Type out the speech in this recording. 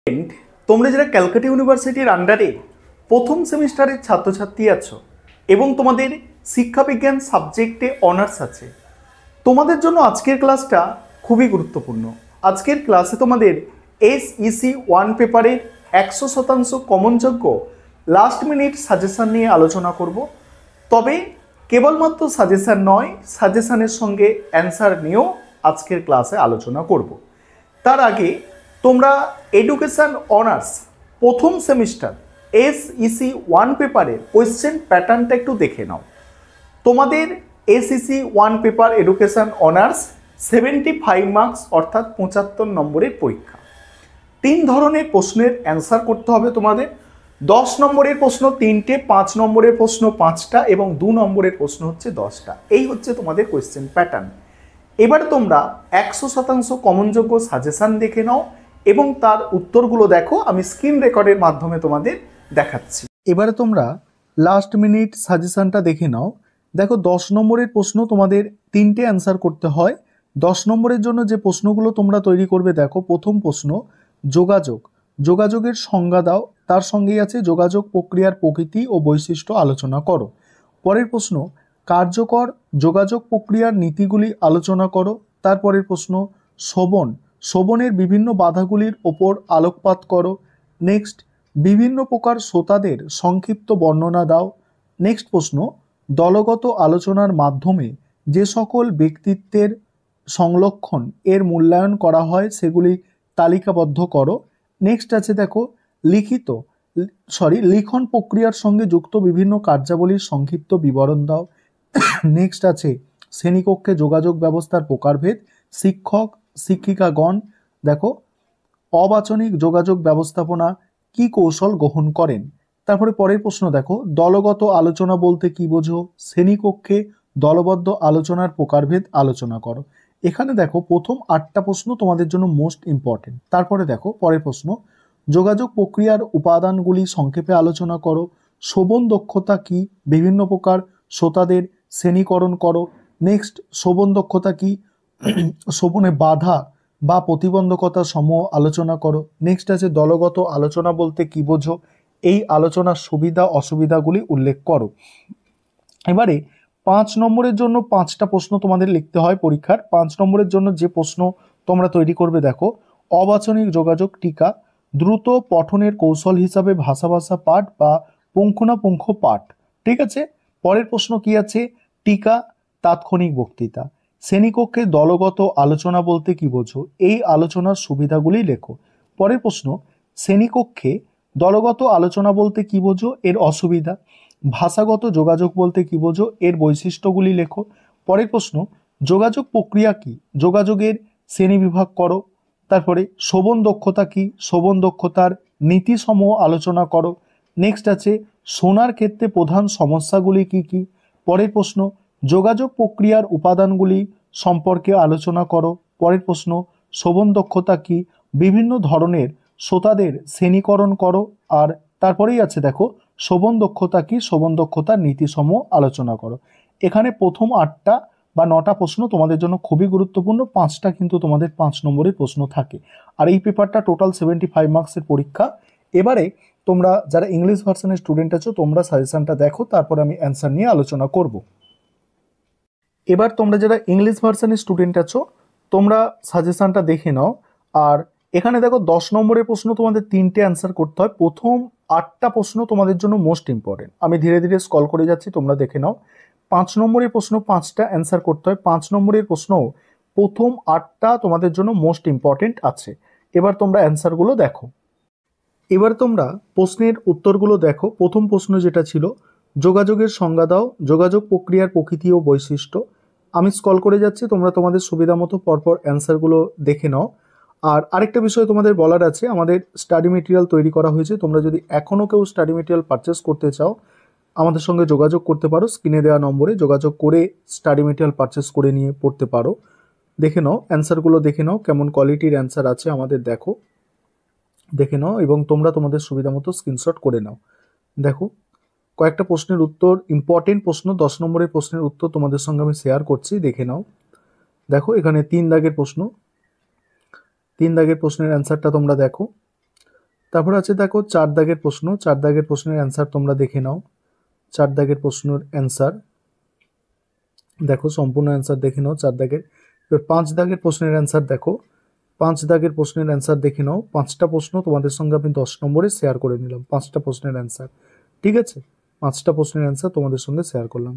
Student, তোমরা যারা ক্যালকাটা ইউনিভার্সিটির আন্ডারে প্রথম সেমিস্টারের ছাত্রছাত্রী আছো এবং তোমাদের শিক্ষাবিজ্ঞান সাবজেক্টে অনার্স আছে, তোমাদের জন্য আজকের ক্লাসটা খুবই গুরুত্বপূর্ণ। আজকের ক্লাসে তোমাদের SEC 1 পেপারের 100% কমনযোগ্য লাস্ট মিনিট সাজেশন নিয়ে আলোচনা করব। তবে কেবলমাত্র সাজেশন নয়, সাজেশনের সঙ্গে অ্যান্সার নিয়েও আজকের ক্লাসে আলোচনা করব। তার আগে তোমরা এডুকেশন অনার্স প্রথম সেমিস্টার SEC 1 পেপারের কোয়েশ্চেন প্যাটার্নটা একটু দেখে নাও। তোমাদের SEC 1 paper education honours 75 marks অর্থাৎ 75 নম্বরের পরীক্ষা। 3 ধরনের প্রশ্নের অ্যান্সার করতে হবে তোমাদের। 10 নম্বরের প্রশ্ন 3টে, 5 নম্বরের প্রশ্ন 5টা এবং 2 নম্বরের প্রশ্ন হচ্ছে 10টা। এই হচ্ছে তোমাদের কোয়েশ্চেন প্যাটার্ন। এবার তোমরা 100% কমনযোগ্য সাজেশন দেখে নাও এবং তার উত্তরগুলো দেখো, আমি স্ক্রিন রেকর্ডের মাধ্যমে তোমাদের দেখাচ্ছি। এবারে তোমরা লাস্ট মিনিট সাজেশনটা দেখে নাও। দেখো 10 নম্বরের প্রশ্ন তোমাদের 3টে অ্যান্সার করতে হয়। 10 নম্বরের জন্য যে প্রশ্নগুলো তোমরা তৈরি করবে, দেখো প্রথম প্রশ্ন যোগাযোগ, যোগাযোগের সংজ্ঞা দাও, তার সঙ্গেই আছে যোগাযোগ প্রক্রিয়ার প্রকৃতি ও বৈশিষ্ট্য আলোচনা করো। পরের প্রশ্ন কার্যকর যোগাযোগ প্রক্রিয়ার নীতিগুলি আলোচনা করো। তারপরের প্রশ্ন শ্রবণ, শ্রবণের বিভিন্ন বাধাগুলির ওপর আলোকপাত করো। নেক্সট বিভিন্ন প্রকার শ্রোতাদের সংক্ষিপ্ত বর্ণনা দাও। নেক্সট প্রশ্ন দলগত আলোচনার মাধ্যমে যে সকল ব্যক্তিত্বের সংলক্ষণ এর মূল্যায়ন করা হয় সেগুলি তালিকাবদ্ধ করো। নেক্সট আছে দেখো লিখন প্রক্রিয়ার সঙ্গে যুক্ত বিভিন্ন কার্যাবলীর সংক্ষিপ্ত বিবরণ দাও। নেক্সট আছে শ্রেণীকক্ষে যোগাযোগ ব্যবস্থার প্রকারভেদ, শিক্ষক শিক্ষিকাগণ দেখো অবাচনিক যোগাযোগ ব্যবস্থাপনা কি কৌশল গ্রহণ করেন। তারপরে পরের প্রশ্ন দেখো দলগত আলোচনা বলতে কি বোঝো, শ্রেণীকক্ষে দলবদ্ধ আলোচনার প্রকারভেদ আলোচনা করো। এখানে দেখো প্রথম 8টা প্রশ্ন তোমাদের জন্য মোস্ট ইম্পর্টেন্ট। তারপরে দেখো পরের প্রশ্ন যোগাযোগ প্রক্রিয়ার উপাদানগুলি সংক্ষেপে আলোচনা করো। শ্রবণ দক্ষতা কি, বিভিন্ন প্রকার শ্রোতাদের শ্রেণীকরণ করো। নেক্সট শ্রবণ দক্ষতা কি, শ্রবণে বাধা বা প্রতিবন্ধকতা সমূহ আলোচনা করো। নেক্সট আছে দলগত আলোচনা বলতে কি বোঝো, এই আলোচনার সুবিধা অসুবিধাগুলি উল্লেখ করো। এবারে 5 নম্বরের জন্য 5টা প্রশ্ন তোমাদের লিখতে হয় পরীক্ষার। 5 নম্বরের জন্য যে প্রশ্ন তোমরা তৈরি করবে, দেখো অবাচনিক যোগাযোগ টিকা, দ্রুত পঠনের কৌশল হিসাবে ভাষা পাঠ বা পুঙ্খানুপুঙ্খ পাঠ। ঠিক আছে, পরের প্রশ্ন কি আছে টিকা তাৎক্ষণিক বক্তৃতা। শ্রেণীকক্ষে দলগত আলোচনা বলতে কি বোঝো, এই আলোচনার সুবিধাগুলি লেখো। পরের প্রশ্ন শ্রেণীকক্ষে দলগত আলোচনা বলতে কি বোঝো, এর অসুবিধা। ভাষাগত যোগাযোগ বলতে কি বোঝো, এর বৈশিষ্ট্যগুলি লেখো। পরের প্রশ্ন যোগাযোগ প্রক্রিয়া কি, যোগাযোগের শ্রেণীবিভাগ করো। তারপরে শ্রবণ দক্ষতা কি, শ্রবণ দক্ষতার নীতিসমূহ আলোচনা করো। নেক্সট আছে শোনার ক্ষেত্রে প্রধান সমস্যাগুলি কি কি। পরের প্রশ্ন যোগাযোগ প্রক্রিয়ার উপাদানগুলি সম্পর্কে আলোচনা করো। পরের প্রশ্ন শ্রবণ দক্ষতা কি, বিভিন্ন ধরনের শ্রোতাদের শ্রেণীকরণ করো। আর তারপরেই আছে দেখো শ্রবণ দক্ষতা কি, শ্রবণ দক্ষতার নীতিসমূহ আলোচনা করো। এখানে প্রথম 8টা বা 9টা প্রশ্ন তোমাদের জন্য খুবই গুরুত্বপূর্ণ। 5টা কিন্তু তোমাদের 5 নম্বরের প্রশ্ন থাকে। আর এই পেপারটা টোটাল 75 মার্কসের পরীক্ষা। এবারে তোমরা যারা ইংলিশ ভার্সনের স্টুডেন্ট আছো তোমরা সাজেশনটা দেখো, তারপর আমি অ্যান্সার নিয়ে আলোচনা করব। এবার তোমরা যারা ইংলিশ ভার্সনের স্টুডেন্ট আছো তোমরা সাজেশনটা দেখে নাও। আর এখানে দেখো 10 নম্বরের প্রশ্ন তোমাদের 3টে অ্যান্সার করতে হয়। প্রথম 8টা প্রশ্ন তোমাদের জন্য মোস্ট ইম্পর্টেন্ট। আমি ধীরে ধীরে স্ক্রল করে যাচ্ছি, তোমরা দেখে নাও। 5 নম্বরের প্রশ্ন 5টা অ্যান্সার করতে হয়। 5 নম্বরের প্রশ্ন প্রথম 8টা তোমাদের জন্য মোস্ট ইম্পর্টেন্ট আছে। এবার তোমরা অ্যান্সারগুলো দেখো। এবার তোমরা প্রশ্নের উত্তরগুলো দেখো। প্রথম প্রশ্ন যেটা ছিল যোগাযোগের সংজ্ঞা দাও, যোগাযোগ প্রক্রিয়ার প্রকৃতি ও বৈশিষ্ট্য। আমি স্ক্রল করে যাচ্ছি, তোমরা তোমাদের সুবিধা মতো পরপর অ্যান্সারগুলো দেখে নাও। আর আরেকটা বিষয় তোমাদের বলার আছে, আমাদের স্টাডি মেটেরিয়াল তৈরি করা হয়েছে। তোমরা যদি এখনও কেউ স্টাডি মেটেরিয়াল পারচেস করতে চাও আমাদের সঙ্গে যোগাযোগ করতে পারো, স্ক্রিনে দেওয়া নম্বরে যোগাযোগ করে স্টাডি মেটেরিয়াল পারচেস করে নিয়ে পড়তে পারো। দেখে নাও অ্যান্সারগুলো, দেখে নাও কেমন কোয়ালিটির অ্যান্সার আছে আমাদের দেখে নাও এবং তোমরা তোমাদের সুবিধা মতো স্ক্রিনশট করে নাও। দেখো কয়েকটা প্রশ্নের উত্তর, ইম্পর্টেন্ট প্রশ্ন, 10 নম্বরের প্রশ্নের উত্তর তোমাদের সঙ্গে আমি শেয়ার করছি, দেখে নাও। দেখো এখানে 3 দাগের প্রশ্ন, 3 দাগের প্রশ্নের অ্যান্সারটা তোমরা দেখো। তারপর আছে দেখো 4 দাগের প্রশ্ন। 4 দাগের প্রশ্নের অ্যান্সার তোমরা দেখে নাও। 4 দাগের প্রশ্নের অ্যান্সার দেখো, সম্পূর্ণ অ্যান্সার দেখে নাও 4 দাগের। এবার 5 দাগের প্রশ্নের অ্যান্সার দেখো। 5 দাগের প্রশ্নের অ্যান্সার দেখে নাও। 5টা প্রশ্ন তোমাদের সঙ্গে আমি 10 নম্বরে শেয়ার করে নিলাম, 5টা প্রশ্নের অ্যান্সার। ঠিক আছে, 5টা প্রশ্নের অ্যান্সার তোমাদের সঙ্গে শেয়ার করলাম।